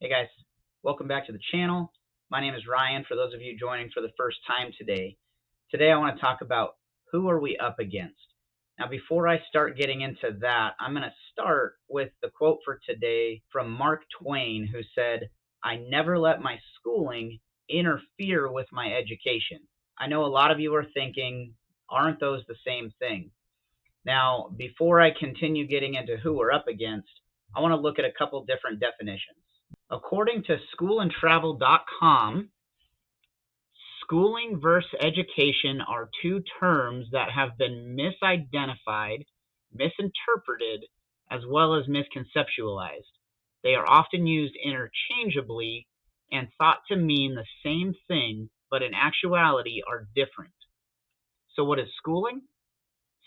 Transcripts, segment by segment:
Hey guys, welcome back to the channel. My name is Ryan, for those of you joining for the first time today. Today I want to talk about who are we up against. Now before I start getting into that, I'm going to start with the quote for today from Mark Twain, who said, "I never let my schooling interfere with my education." I know a lot of you are thinking, aren't those the same thing? Now, before I continue getting into who we're up against, I want to look at a couple different definitions. According to schoolandtravel.com, schooling versus education are two terms that have been misidentified, misinterpreted, as well as misconceptualized. They are often used interchangeably and thought to mean the same thing, but in actuality are different. So what is schooling?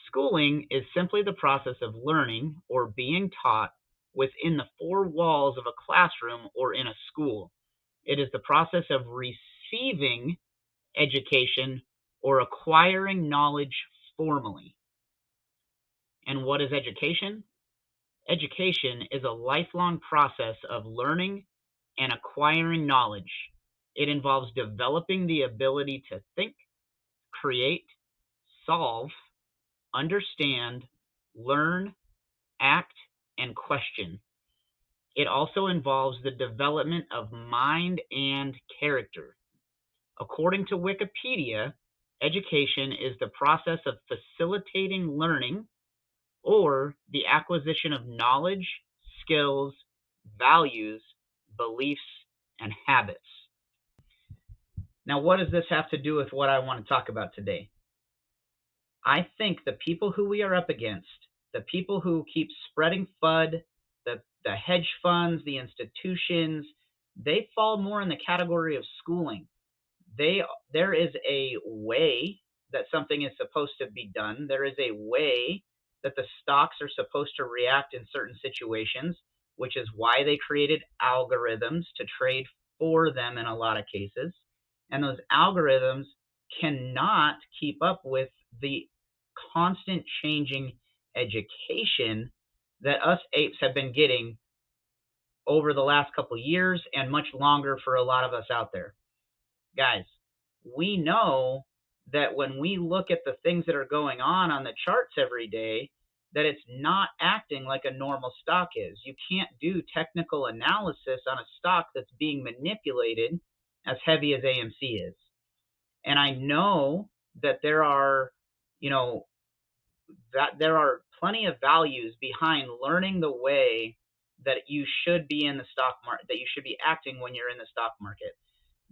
Schooling is simply the process of learning or being taught within the four walls of a classroom or in a school. It is the process of receiving education or acquiring knowledge formally. And what is education? Education is a lifelong process of learning and acquiring knowledge. It involves developing the ability to think, create, solve, understand, learn, act, and question. It also involves the development of mind and character. According to Wikipedia, education is the process of facilitating learning or the acquisition of knowledge, skills, values, beliefs, and habits. Now, what does this have to do with what I want to talk about today? I think the people who we are up against, the people who keep spreading FUD, the hedge funds, the institutions, they fall more in the category of schooling. There is a way that something is supposed to be done. There is a way that the stocks are supposed to react in certain situations, which is why they created algorithms to trade for them in a lot of cases. And those algorithms cannot keep up with the constant changing education that us apes have been getting over the last couple of years and much longer for a lot of us out there. Guys, we know that when we look at the things that are going on the charts every day, that it's not acting like a normal stock is. You can't do technical analysis on a stock that's being manipulated as heavy as AMC is. And I know that there are, there are plenty of values behind learning the way that you should be in the stock market, that you should be acting when you're in the stock market.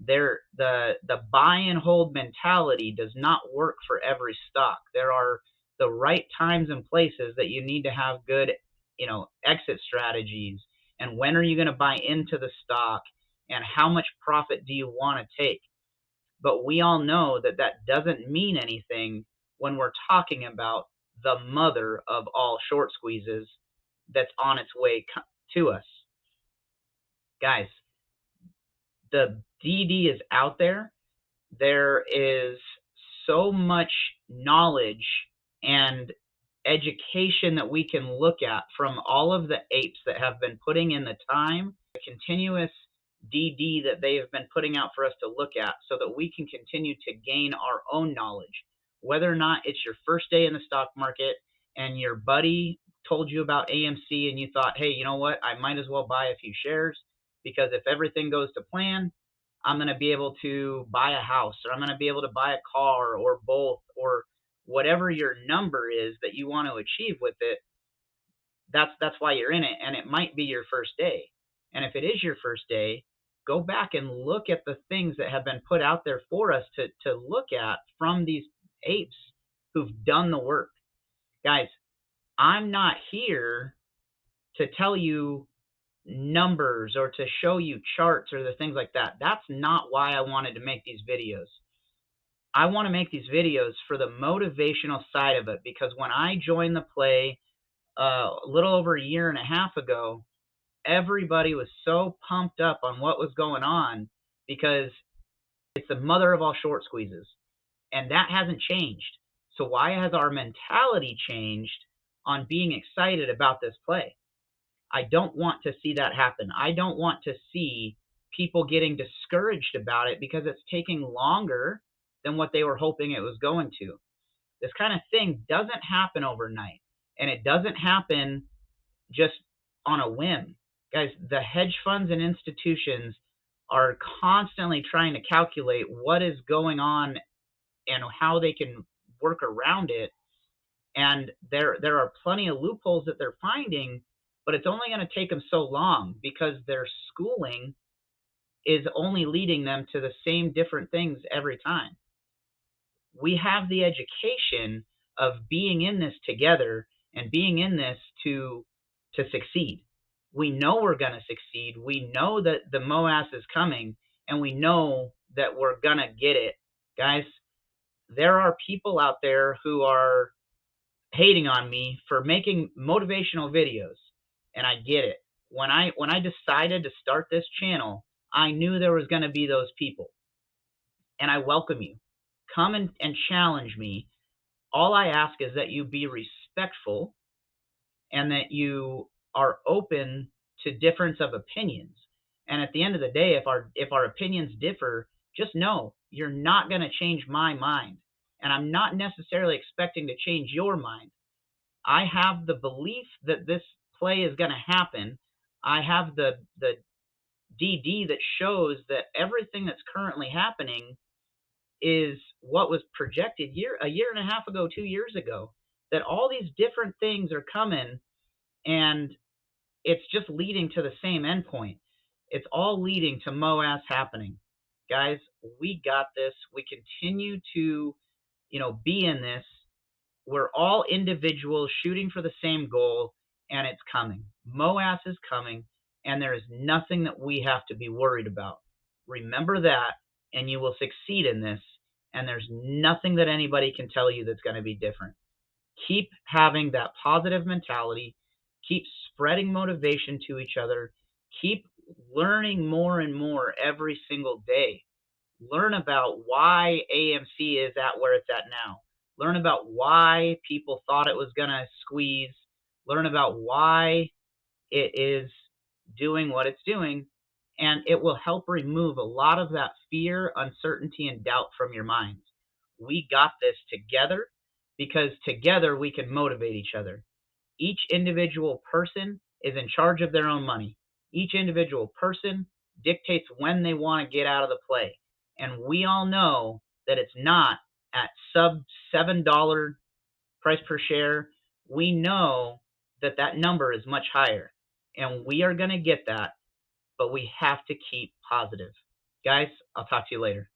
The buy and hold mentality does not work for every stock. There are the right times and places that you need to have good, exit strategies. And when are you going to buy into the stock, and how much profit do you want to take? But we all know that that doesn't mean anything when we're talking about the mother of all short squeezes that's on its way to us. Guys, the DD is out there. There is so much knowledge and education that we can look at from all of the apes that have been putting in the time, the continuous DD that they have been putting out for us to look at, so that we can continue to gain our own knowledge. Whether or not it's your first day in the stock market and your buddy told you about AMC and you thought, hey, you know what, I might as well buy a few shares, because if everything goes to plan, I'm going to be able to buy a house, or I'm going to be able to buy a car, or both, or whatever your number is that you want to achieve with it. That's why you're in it, and it might be your first day. And if it is your first day, go back and look at the things that have been put out there for us to look at from these apes who've done the work. Guys, I'm not here to tell you numbers or to show you charts or the things like that. That's not why I wanted to make these videos. I want to make these videos for the motivational side of it, because when I joined the play a little over a year and a half ago, everybody was so pumped up on what was going on, because it's the mother of all short squeezes, and that hasn't changed. So why has our mentality changed on being excited about this play? I don't want to see that happen. I don't want to see people getting discouraged about it because it's taking longer than what they were hoping it was going to. This kind of thing doesn't happen overnight, and it doesn't happen just on a whim. Guys, the hedge funds and institutions are constantly trying to calculate what is going on and how they can work around it. And there are plenty of loopholes that they're finding, but it's only going to take them so long because their schooling is only leading them to the same different things every time. We have the education of being in this together and being in this to succeed. We know we're going to succeed. We know that the MOASS is coming, and we know that we're going to get it. Guys, there are people out there who are hating on me for making motivational videos, and I get it. When I decided to start this channel, I knew there was going to be those people, and I welcome you. Come and challenge me. All I ask is that you be respectful and that you are open to difference of opinions. And at the end of the day, if our opinions differ, just know you're not going to change my mind, and I'm not necessarily expecting to change your mind. I have the belief that this play is going to happen. I have the DD that shows that everything that's currently happening is what was projected a year and a half ago, 2 years ago, that all these different things are coming, and it's just leading to the same endpoint. It's all leading to MOASS happening. Guys, we got this. We continue to, be in this. We're all individuals shooting for the same goal, and it's coming. MOASS is coming, and there is nothing that we have to be worried about. Remember that, and you will succeed in this, and there's nothing that anybody can tell you that's going to be different. Keep having that positive mentality. Keep spreading motivation to each other. Keep learning more and more every single day. Learn about why AMC is at where it's at now. Learn about why people thought it was going to squeeze. Learn about why it is doing what it's doing, and it will help remove a lot of that fear, uncertainty, and doubt from your minds. We got this together because together we can motivate each other. Each individual person is in charge of their own money. Each individual person dictates when they want to get out of the play. And we all know that it's not at sub $7 price per share. We know that that number is much higher, and we are going to get that, but we have to keep positive. Guys, I'll talk to you later.